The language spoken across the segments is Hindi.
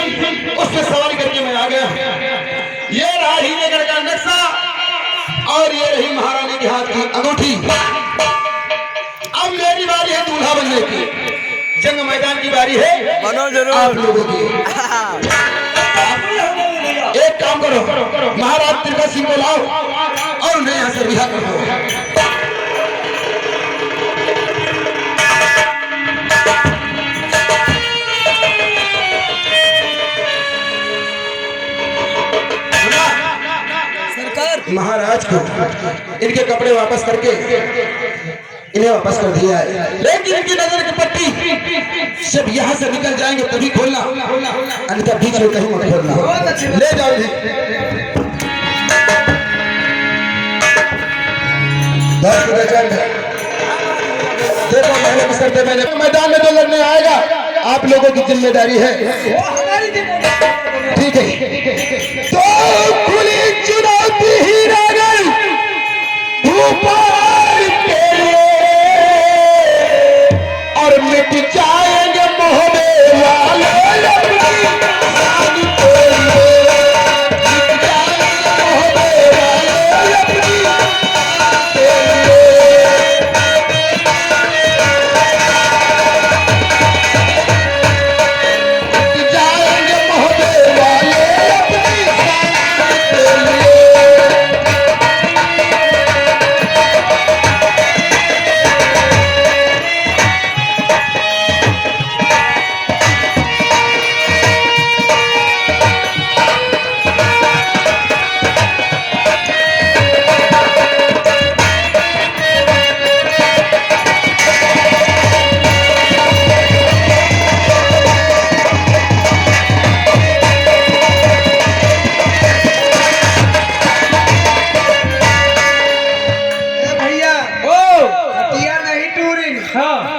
उससे सवारी करके मैं आ गया। ये रहा हीरेगढ़ का नक्शा और ये रही महारानी के हाथ की अंगूठी। अब मेरी बारी है दूल्हा बनने की, जंग मैदान की बारी है बनो जरूर आप लोगों की। एक काम करो, महाराज तिलका सिंह को लाओ और उन्हें यहाँ से रिहा कर दो। महाराज को इनके कपड़े वापस करके इन्हें वापस कर दिया है, लेकिन इनकी नजर की पट्टी जब यहाँ से निकल जाएंगे तभी खोलना, अन्यथा बीच में कहीं मत खोलना। ले जाओ इन्हें। देखो मैंने करते मैंने मैदान में जो लड़ने आएगा आप लोगों की जिम्मेदारी है, ठीक है? तो खुली चुनौती हीरागढ़ भोपाल के लिए और मिट जाएंगे मोहबे वाले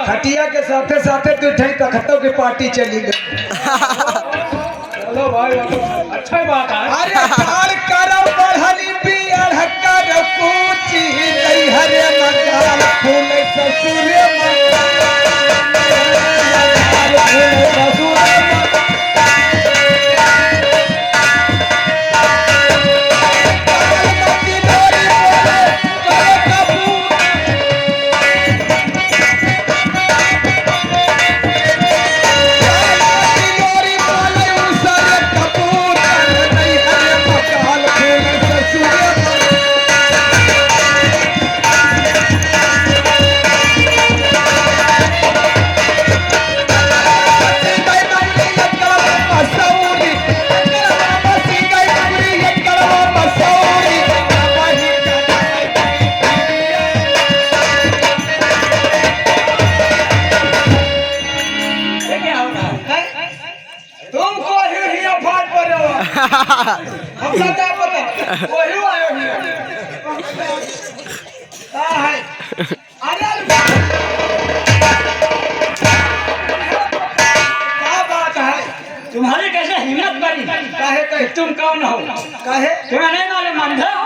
खटिया के साथे साथे तू तखतों की पार्टी चली गई। चलो भाई अच्छा बात है। अरे काल करो बढ़नी पियर करो पूछी नहीं हरे मकान फूल ससुर हमका क्या पता वही आयो है। अरे क्या बात है तुम्हारी कैसे हिम्मत बनी? काहे कहे तुम कौन हो? काहे तुम्हें नहीं मालूम अंधे हो?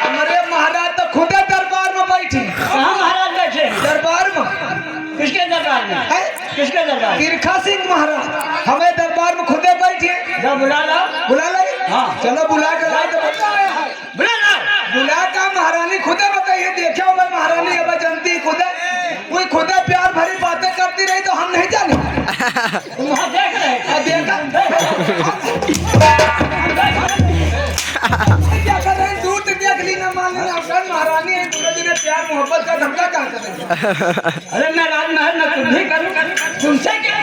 हमारे महाराज तो खुदे दरबार में बैठी। कहाँ महाराज बैठे? दरबार में। किसके दरबार में? किसके दरबार? तिलका सिंह महाराज हमें दरबार में खुदे बैठे। जब बुला लाओ। बुला लो। हाँ चलो बुला कर लाए तो बुला लाओ। बुला का महारानी खुदे बताइए। देखे हो मैं महारानी अब जानती खुदे कोई खुदे प्यार भरी बातें करती रही तो हम नहीं जाने। तुम वहाँ देख रहे हो? देखा क्या कर रहे हैं? दूर से देख ली ना मान ली अफगान महारानी है दूसरे दिन प्यार मोहब्बत का धमका कहाँ कर रहे हैं? अरे मैं राजमहल में तुम भी करूँ तुमसे क्या?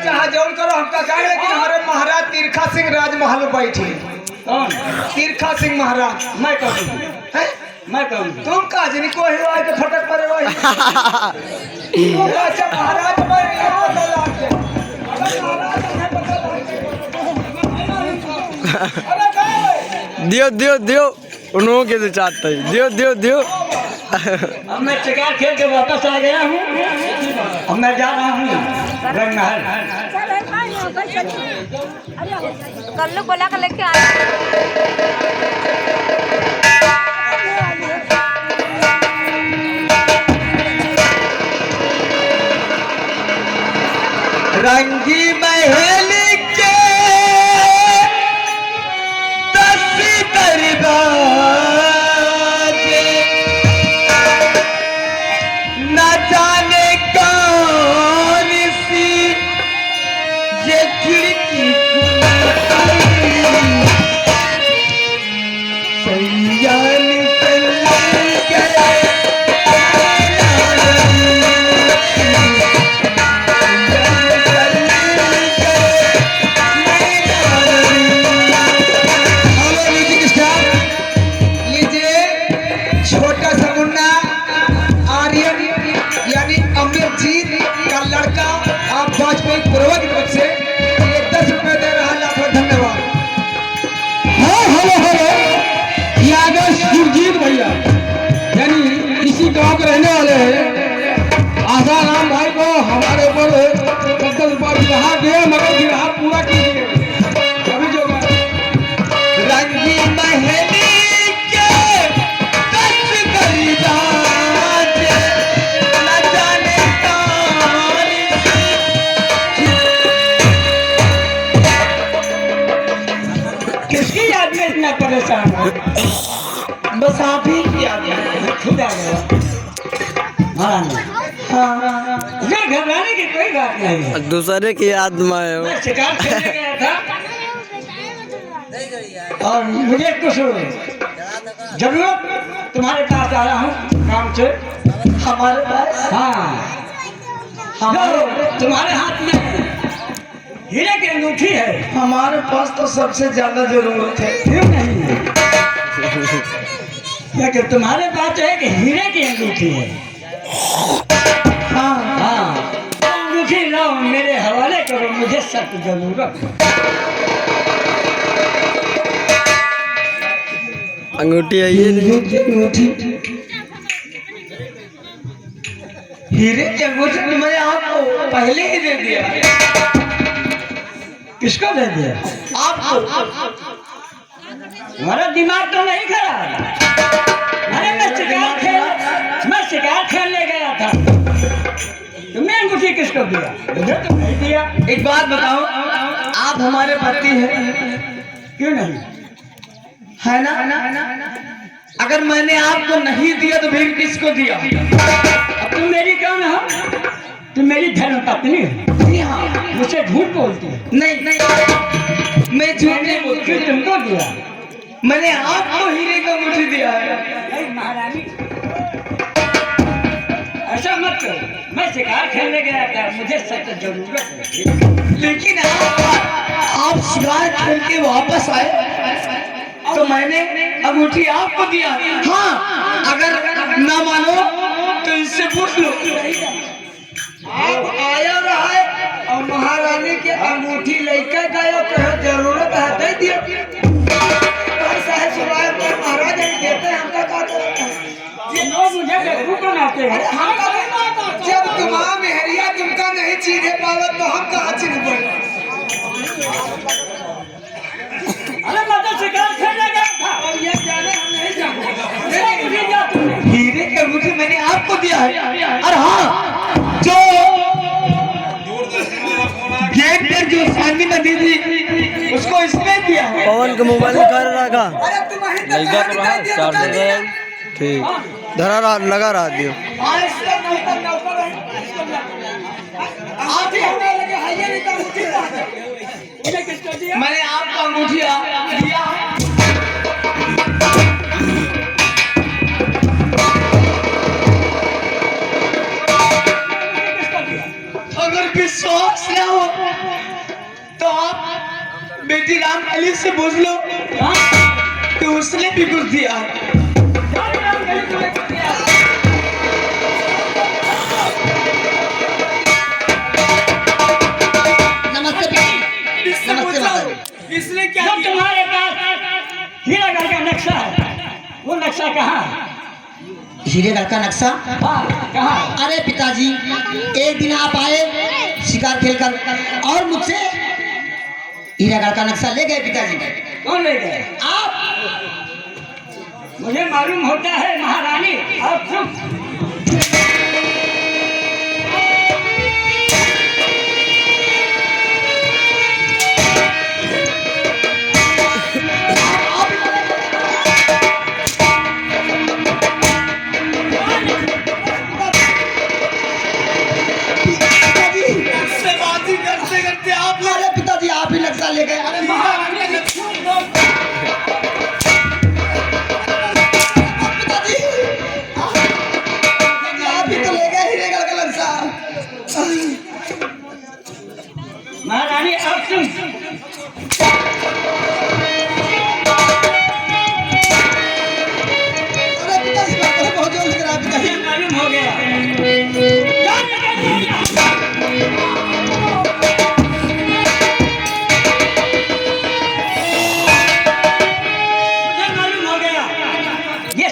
जहाँ जौन करो हमका कहा, लेकिन हमारे महाराज तिलका सिंह राजमहल में बैठी। कौन? तिलका सिंह महाराज। मैं कहूँ मैं कहूँ तुम का जनी को ही आए के फटक पड़े वही। अच्छा महाराज दियो दियो दियो उन्हों के तो चाहते हैं दियो दियो दियो। अब मैं शिकार खेल के वापस आ गया हूँ। अब मैं जा रहा हूँ रंगमहल। कल लोग बोला कर लेके आए। रंगी महल के 10 दरवाजे न जाने कौन सी ये खिड़की सैयान गांव के रहने वाले हैं। आसाराम भाई को हमारे ऊपर 10 रुपया गिरहा दे मगर गिरहा पूरा कीजिए। अभी जो रंगी महली के 10 दरवाजे न जाने कौन किसकी याद में इतना परेशान है? बस आप ही की याद है। खुदा गया इसमें घबराने की कोई बात नहीं है। दूसरे की याद में हो। मैं शिकार खेलने गया था और मुझे कुछ जरूरत तुम्हारे पास आया हूँ काम से। हमारे पास हाँ तुम्हारे हाथ में हीरे की अंगूठी है। हमारे पास तो सबसे ज्यादा जरूरत है। क्यों नहीं है? लेकिन तुम्हारे पास तो एक हीरे की अंगूठी है। हाँ हाँ अंगूठी लाओ मेरे हवाले करो, मुझे सख्त जरूरत है। अंगूठी है ये। अंगूठी हीरे की अंगूठी तो मैंने आपको पहले ही दे दिया। किसको दे दिया? आपको। हमारा दिमाग तो नहीं खराब। अरे मैं शिकार खेलने गया था। तुमने अंगूठी किसको दिया? मुझे तो नहीं दिया। एक बात बताओ, आप हमारे पति हैं क्यों नहीं? है ना? अगर मैंने आपको नहीं दिया तो फिर किसको दिया? अब तुम मेरी कौन हो? तुम मेरी धर्म पत्नी हो। हाँ। मुझसे झूठ बोलती हो। नहीं मैं झूठ नहीं बोलती। क्यों तुमको दिया? मैंने आपको हीरे का अंगूठी दिया है। नहीं महारानी ऐसा मत करो। मैं शिकार खेलने गया था, मुझे सख्त जरूरत है। लेकिन आप शिकार खेल के वापस आए तो मैंने अंगूठी आपको दिया। हाँ अगर ना मानो तो इससे पूछ लो। आप आया रहा है और महारानी के अंगूठी लेकर गए तो जरूरत है दे दिया। महाराज देते हैं हमका क्या करते हैं? ये लोग मुझे बेवकूफ बनाते हैं। जब तुम्हारा मेहरिया तुमका नहीं चीने पावत तो हम कहाँ चीन पाए? अरे मैं तो शिकार खेलने गया था और ये जाने हम नहीं जानते। हीरे की अंगूठी मैंने आपको दिया है। और हाँ जो गेट पर जो सामने में दी थी उसको इसमें दिया है। पवन के मोबाइल कर रखा ठीक धरा रहा लगा रहा दियो। मैंने आपको अंगूठी दिया अगर विश्वास ना हो तो आप बेटी राम अली से पूछ लो कि उसने भी कुछ दिया। इसने क्या जो तुम्हारे पास हीरागढ़ का नक्शा है, वो नक्शा कहाँ है? हीरेगढ़ का नक्शा? हाँ कहाँ? अरे पिताजी एक दिन आप आए शिकार खेलकर और मुझसे हीरागढ़ का नक्शा ले गए पिताजी। कौन ले गए? आप। मुझे मालूम होता है महारानी। आप चुप।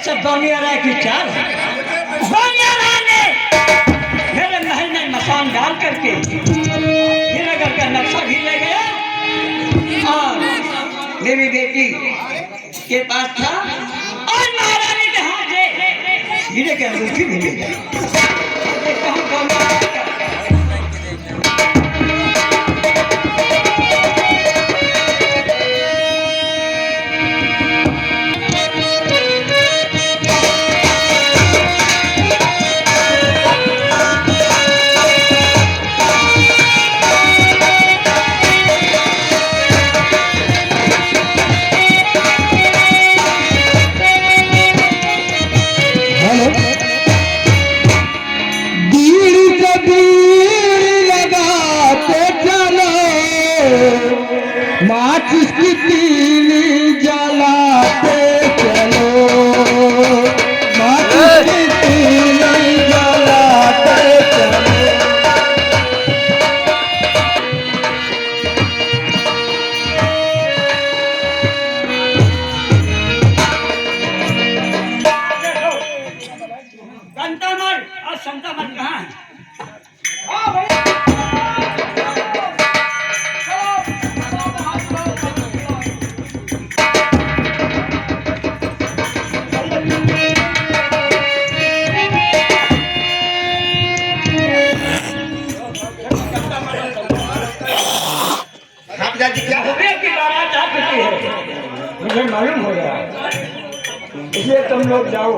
सब बानिया राय की चाल है। बानिया राय ने मेरे महल में मकान डाल करके हीरागढ़ का नक्शा भी ले गया और मेरी बेटी के पास था और महारानी के हाथ से हीरे की अंगूठी भी ले गया। देखता हूँ कौन माचिस की तीली जलाते चलो, माचिस की तीली जलाते चलो। संतामर और संतामर कहाँ है? की बारात आ चुकी है, मुझे मालूम हो गया, इसलिए तुम लोग जाओ।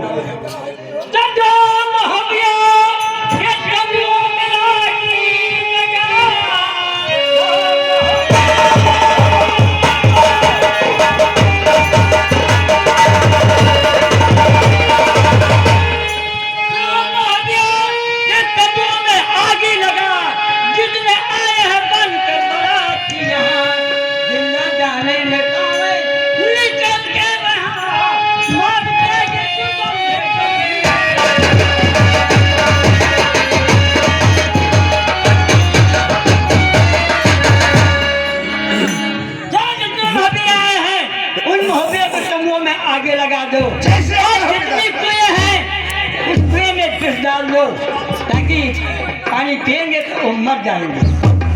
आगे लगा दो और जितनी कुएं हैं उस कुएं में फिश डाल दो ताकि पानी पिएंगे तो वो मर जाएंगे।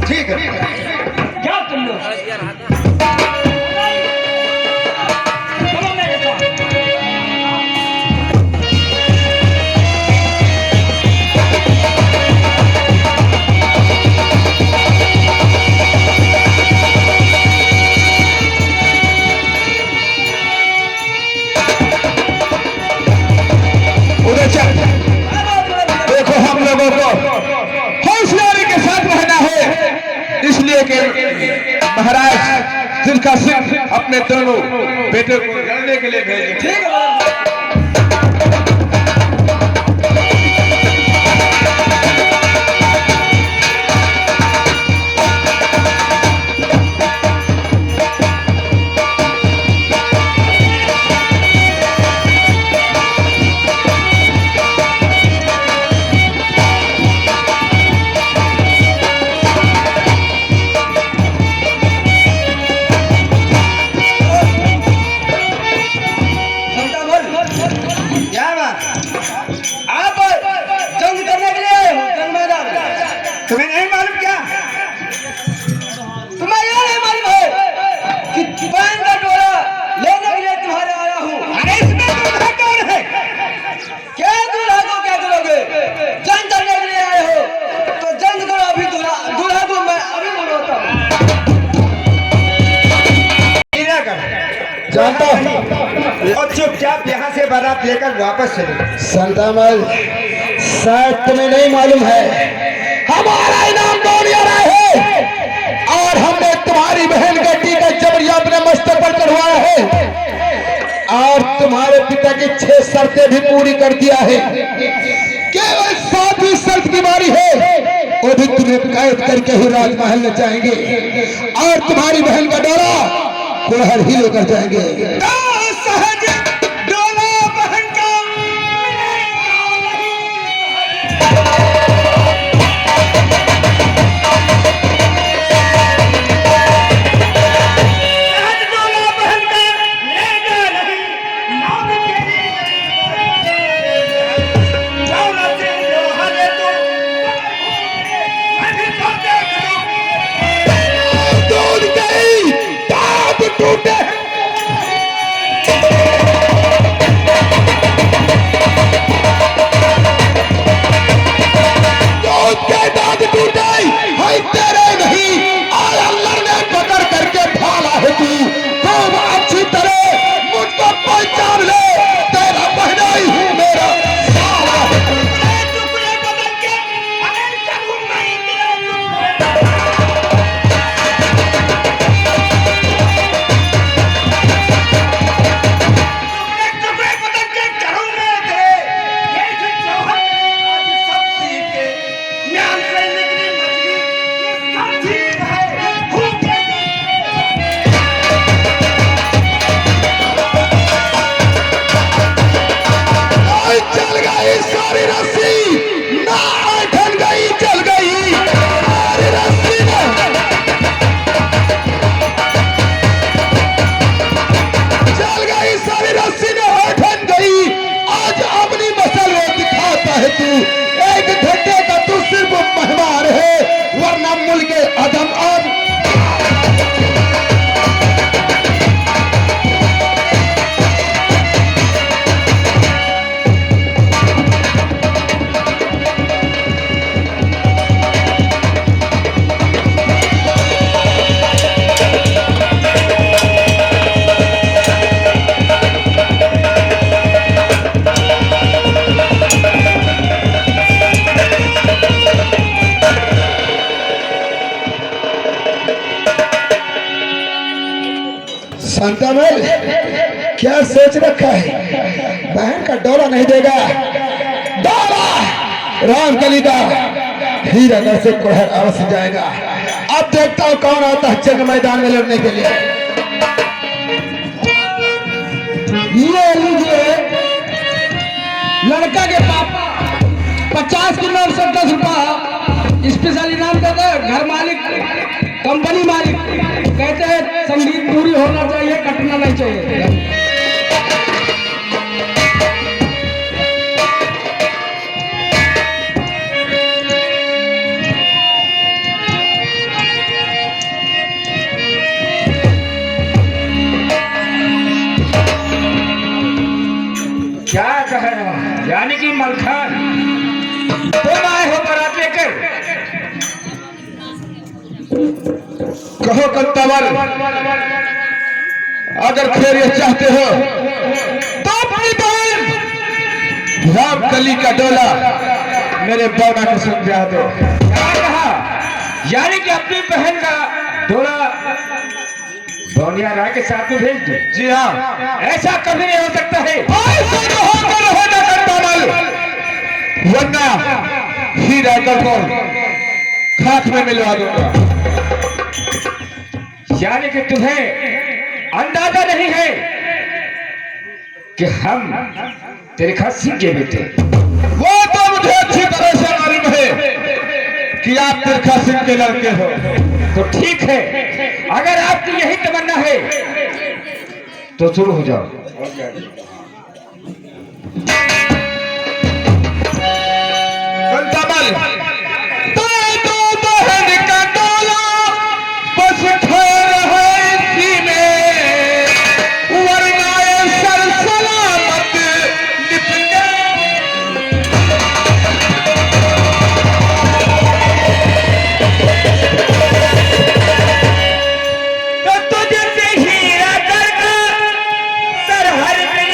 ठीक है, जाओ तुम लोग, चलो मेरे साथ। देखो हम लोगों को हौसले के साथ रहना है, इसलिए कि महाराज जिनका सिंह अपने दोनों बेटे को लड़ने के लिए भेजे। ठीक है, तुम्हें नहीं मालूम क्या? तुम्हें यह नहीं मालूम है कि बहन का डोला लेने के लिए तुम्हारे आया हूँ। अरे इसमें दूल्हा कौन है? क्या दूल्हा को क्या करोगे? जंग करने के लिए आए हो तो जंग करो, अभी दूल्हा को मैं अभी बुलाता हूँ। जानता हूँ और चुपचाप यहाँ से बारात लेकर वापस चले। संतामल, शायद तुम्हें नहीं मालूम है हमारा इनाम डोलिया राय है और हमने तुम्हारी बहन का टीका जबरिया अपने मस्तक पर चढ़वाया है और तुम्हारे पिता की 6 शर्तें भी पूरी कर दिया है। केवल 7वीं शर्त की बारी है, वो भी तुम्हें कैद करके ही राजमहल में जाएंगे और तुम्हारी बहन का डोला कुल्हड़ ही लेकर जाएंगे। सहज डोला बहन का टूटे के दांत टूटे है तेरे नहीं और अल्लाह ने पकड़ करके भाला है तू खूब अच्छी तरह मुझको पहचान ले तेरा बहना ही हूँ मेरा साला टुकड़े बदल के अगर करूंगा ही टुकड़े बदल के करूंगा ये जो चौहन आज सब सीखे ज्ञान से निकली मछली ये सब ठीक है भूखे चल गई सारी रस्सी ना ठन गई चल गई सारी रस्सी ना चल गई सारी रस्सी ने ठन गई आज अपनी मसल वो दिखाता है तू एक घंटे का तू सिर्फ मेहमान है वरना मुल्क अदम और शांतामल क्या सोच रखा है बहन का डोला नहीं देगा डोला रामकली का हीरानगर से कोहर अवश्य जाएगा अब देखता हूँ कौन आता है जंग मैदान में लड़ने के लिए ये लीजिए लड़का के पापा 50 की नोट से 10 रुपया स्पेशल इनाम देते घर मालिक कंपनी मालिक कहते हैं संगीत पूरी होना चाहिए कटना नहीं चाहिए क्या कह रहा है यानी कि मलखान तुम आए हो बारात लेकर कहो कंतावल अगर खैरियत चाहते हो तो अपनी बहन रामकली का डोला मेरे बौना को समझा दो क्या कहा यानी कि अपनी बहन का डोला सोनिया राय के साथ में भेज दो जी हाँ ऐसा कभी नहीं हो सकता है ऐसा तो होकर रहेगा कंतावल वरना हीरा को खाक में मिलवा दूंगा यानी कि तुम्हें अंदाजा नहीं है कि हम तेरे खस्सी के बेटे वो तो मुझे अच्छी तरह से मालूम है कि आप तिरखा सिंह के लड़के हो तो ठीक है अगर आपकी यही तमन्ना है तो शुरू हो जाओ कंतावल तो बहन का डोला बस ठहर है इसी में वरना ये सर सलामत निपटे तो तुझे से हीरा करके सर हर दिन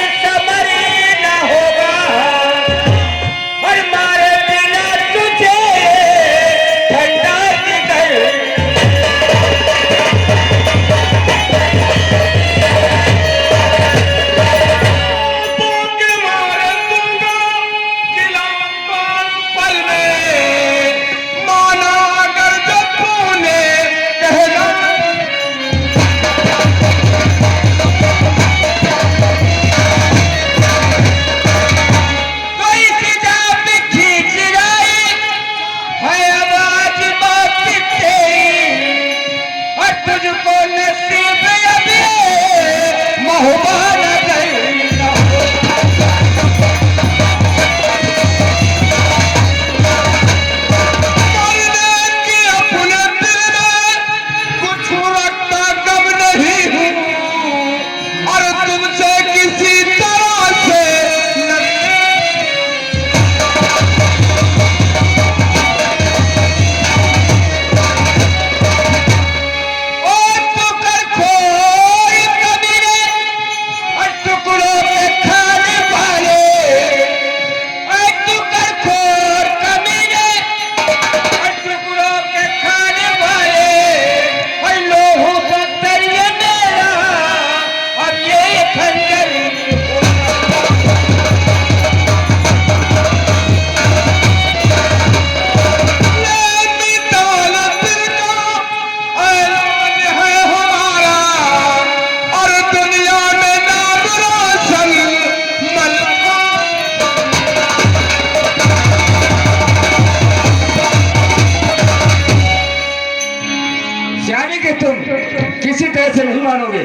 मानोगे?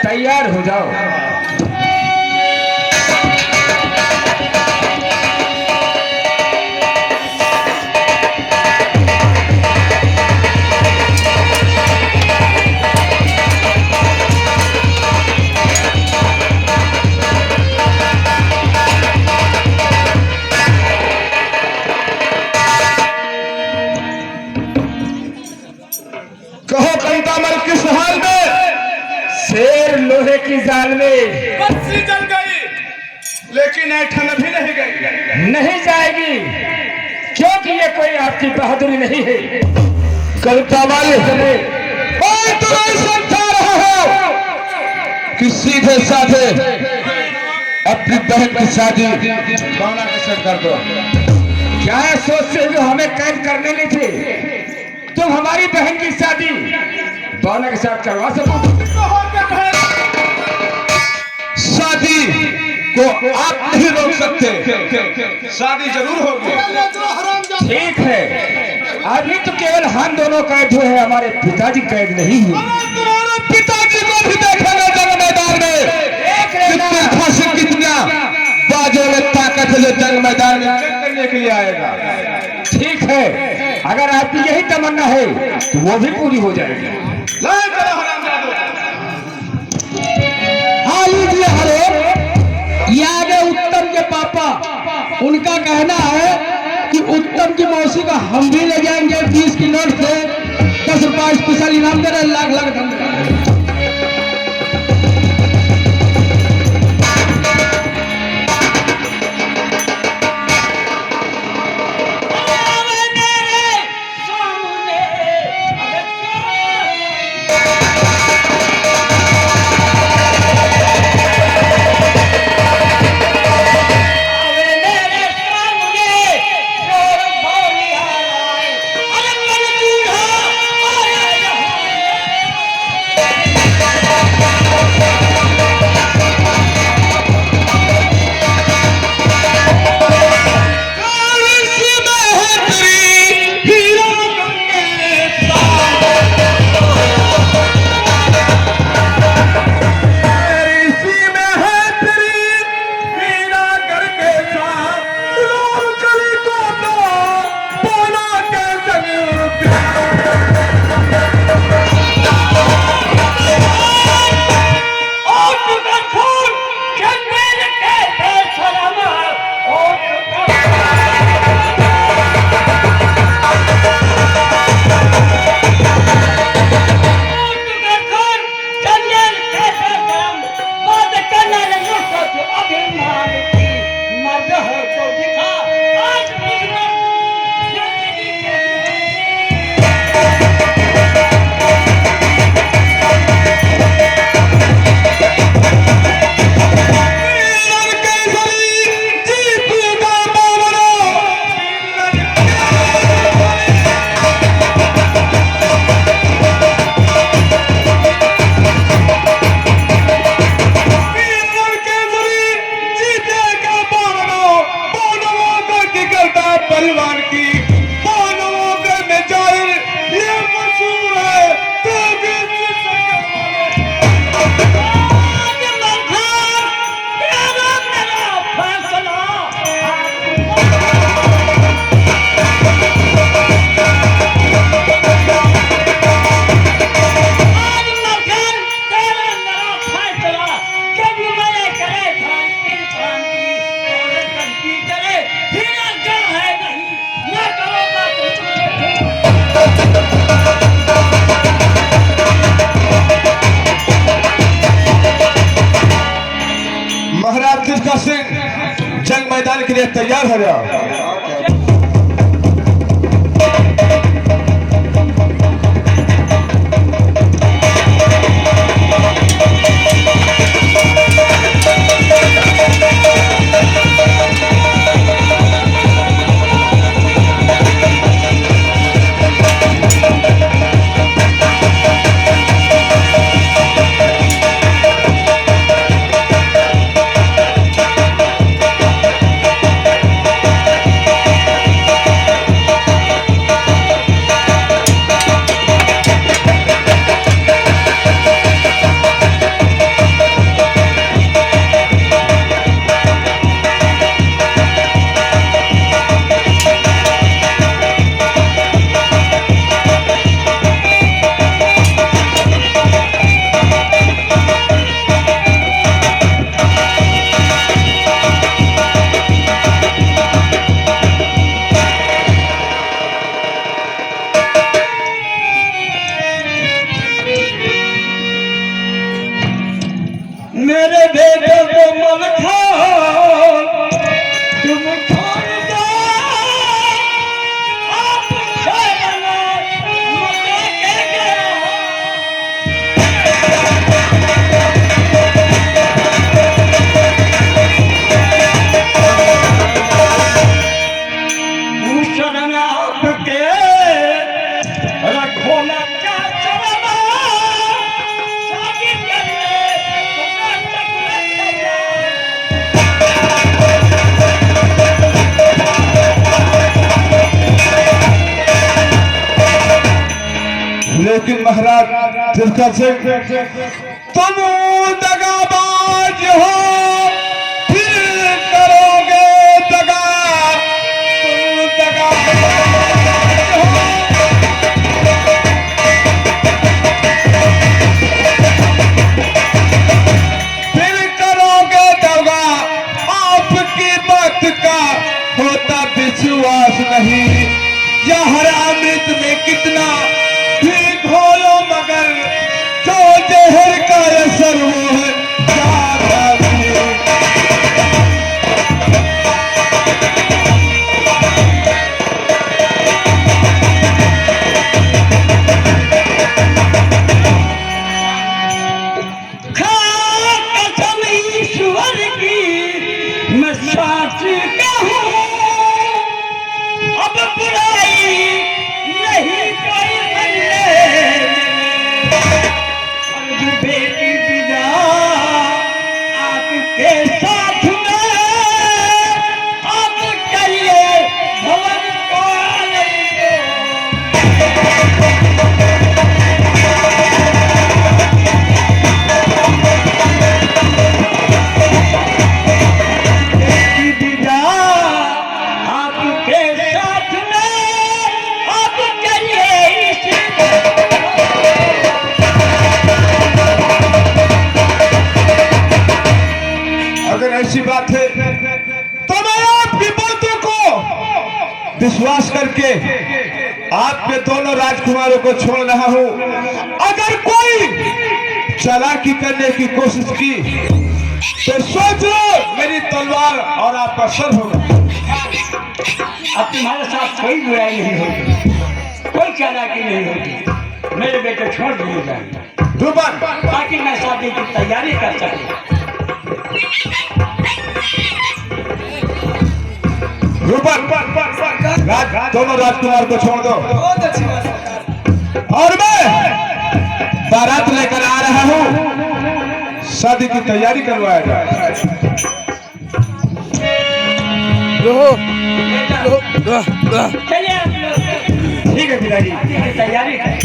तैयार हो जाओ। कहो कंतामल किस हाल में? शेर लोहे की जाल में। बत्ती जल गई लेकिन ऐठन भी नहीं गई। नहीं जाएगी क्योंकि ये कोई आपकी बहादुरी नहीं है। कंतामल तो ऐसा जा रहा हो कि सीधे साधे अपनी बहन की शादी भावना के साथ कर दो। क्या सोचते हो हमें कैद करने नहीं थे? तुम हमारी बहन की शादी भावना के साथ करवा सको? शादी को आप नहीं रोक सकते। शादी जरूर होगी। ठीक है, अभी तो केवल हम दोनों कैद हुए हैं, हमारे पिताजी कैद नहीं हुए। तुम्हारे पिताजी को भी देखेगा जंग मैदान में। कितने फांसी कितना बाजों में ताकत है जो जंग मैदान में जंग करने के लिए आएगा। ठीक है, अगर आपकी यही तमन्ना है तो वो भी पूरी हो जाएगी। हाँ लीजिए। हेलो, ये आगे उत्तम के पापा, उनका कहना है कि उत्तम की मौसी का हम भी ले जाएंगे 20 की नोट से 10 रुपया स्पेशल इनाम दे रहे, लाख लाख धन्यवाद। मैदान के लिए तैयार हो जाओ। लेकिन महाराज तिलका सिंह तुम दगाबाज हो, फिर करोगे दगा, तुम दगाबाज हो। फिर करोगे दगा, आपकी बात का होता विश्वास नहीं। यह अमृत में कितना भी घोलो मगर जो जहर का असर वो है ज्यादा नहीं। कसम ईश्वर की मैं साच कहूं, अब बुराई नहीं कोई बनने। अर्ज बेटी बिना आपके साथ में, अब करिए भवन को नहीं। अगर ऐसी बात है तो मैं आपकी बातों को विश्वास करके आपके दोनों राजकुमारों को छोड़ रहा हूं। अगर कोई चालाकी करने की कोशिश की तो सोच लो मेरी तलवार और आपका सर होगा। अब तुम्हारे साथ कोई बुराई नहीं होगी, कोई चालाकी नहीं होगी। मेरे बेटे छोड़ दिए जाए रूपन, ताकि मैं शादी की तैयारी कर सकूं। रूपन, दोनों राजकुमार को छोड़ दो बहुत अच्छी बात सरकार। और मैं बारात लेकर आ रहा हूं। शादी की तैयारी करवाया जाए। चलिए आप लोग। ठीक है पिताजी। तैयारी करें।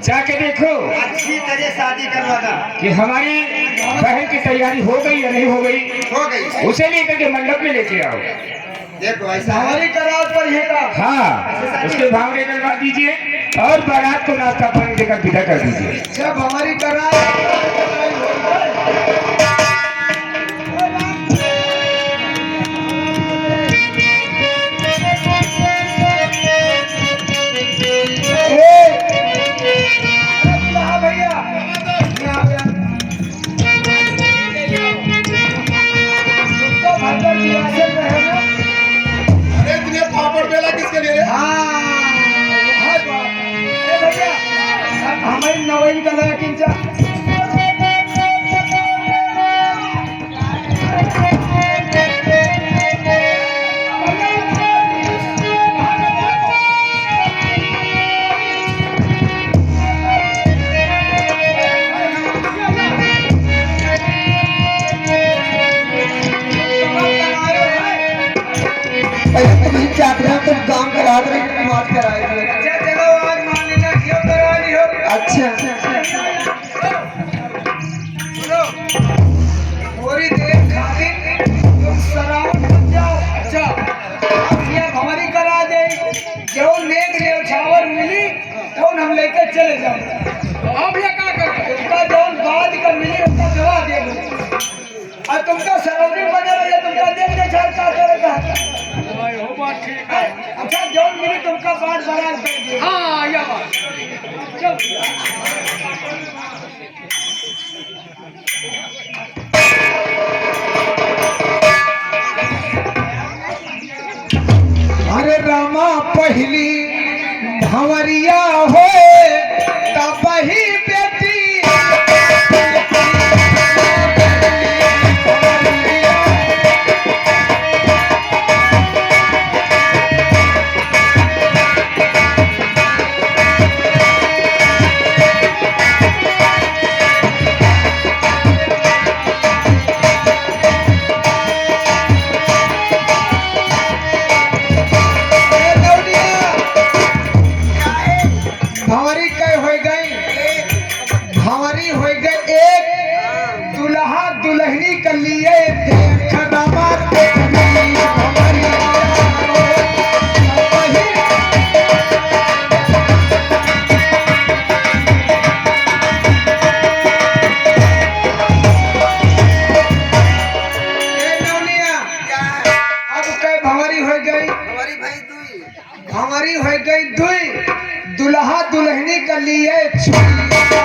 जाके देखो अच्छी तरह शादी करवाना। कि हमारी बहन की तैयारी हो गई या नहीं हो गई। हो गई। उसे लेकर के मंडप में लेके आओ। देखो ऐसा हमारी करार पर है का। हाँ, उसके भावरे करवा दीजिए और बारात को नाश्ता पानी देकर विदा कर दीजिए। जब हमारी करार हमारी नवाई का लगा किंचा काम करा दे बात कराए चलो आज मान लेना क्यों करवानी हो। अच्छा थोड़ी देर खातिर तुम शराब बन जाओ। अच्छा अब ये हमारी करा दे जो नेक ले छावर मिली तो हम लेकर चले जाओ। अब ये क्या कर उसका जो बाद का मिली उसका जवाब दे दो। और तुमका सराउंडिंग बजा रहा है तुमका देख दे चार का करेगा। हो बात ठीक है। अच्छा जो मिली तुमका बात बराबर कर दे। हां ये बात चल पहली भंवरिया हो तब ही बेटी भंवरी कई हो गई भंवरी हो गई एक दुल्हा दुल्हनी के लिए देख दामाद भंवरी अब कई भंवरी हो गई भंवरी हो गई दुई दुल्हा दुल्हनी के लिए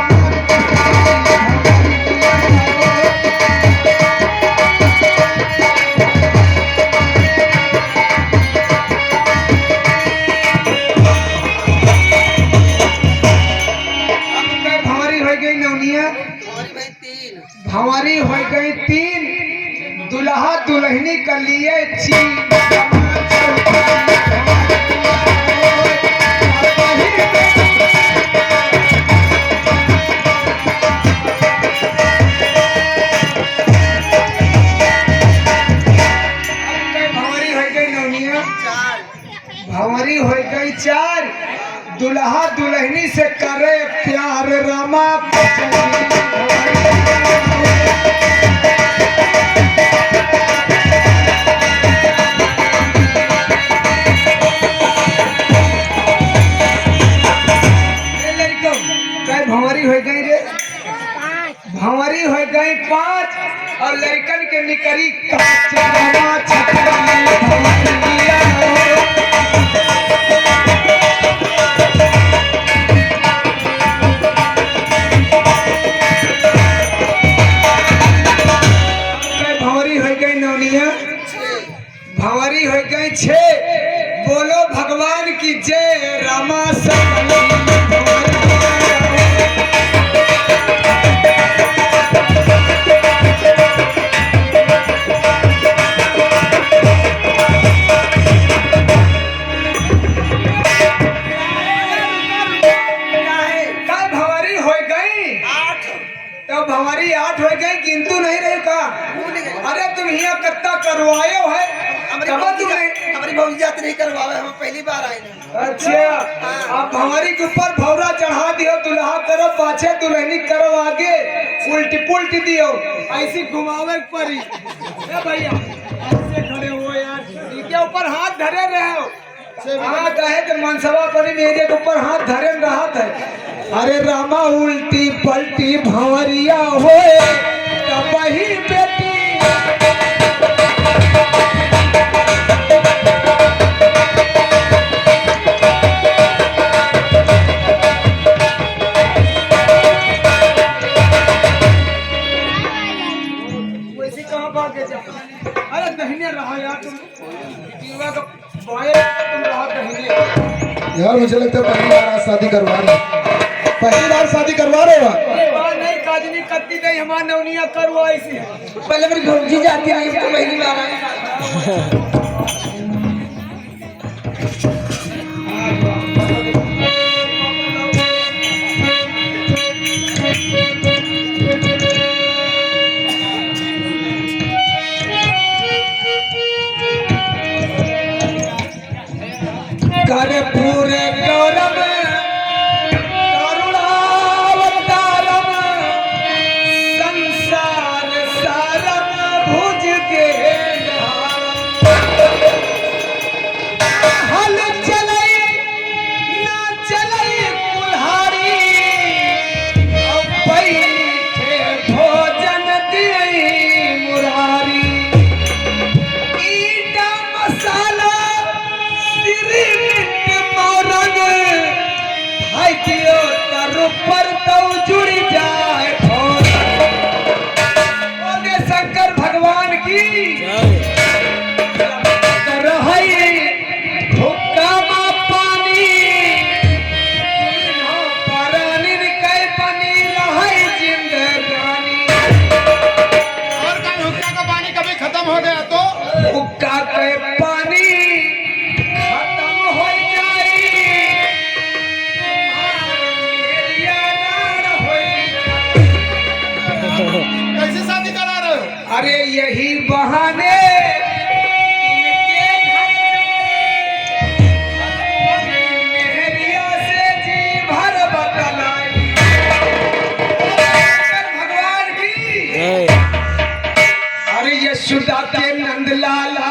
भंवरी हो गई नौनिया भंवरी हो गई तीन दुल्हा दुल्हनी के लिए भंवरी हो गई चार दुल्हा दुल्हनी से करे प्यार रामा भंवरी हो गई रे भंवरी हो गई पांच और लड़कन के निकरी भंवरी हो गई नौनिया भंवरी हो गई छह बोलो भगवान की जय रामा भंवरी आठ हो गई किंतु नहीं रही का अरे तुम यहाँ कत्ता करवाए हो है हमारी भौजात नहीं करवावे हम पहली बार आए अच्छा अब भंवरी के ऊपर भौरा चढ़ा दियो दुल्हा करो पाछे दुल्हनी करो आगे उल्टी पुल्टी दियो ऐसी घुमावे परी भैया ऐसे खड़े हो यार इनके ऊपर हाथ धरे रहे हो हाँ कहे तो मनसभा परी मेरे के ऊपर हाथ धरे रहा था अरे रामा उल्टी पलटी भंवरिया हो तब ही बेटी वैसे कहाँ भागे जा अरे दहीने रहा यार तुम तुम रहा दहीने यार मुझे लगता है पहली बार आज शादी करवा रहे पहली बार शादी करवा रहे हो नहीं काजनी कत्ती नहीं हमारे नौनिया करवा ऐसी पहले मेरी भौजी जाती है तो पहली बार आई कर पूरे गौरव करुणावतारम संसार सारम भुज के यही बहाने मेहरिया से जी भर बतलाई। भगवान की जय। अरे यशोदा के नंद लाला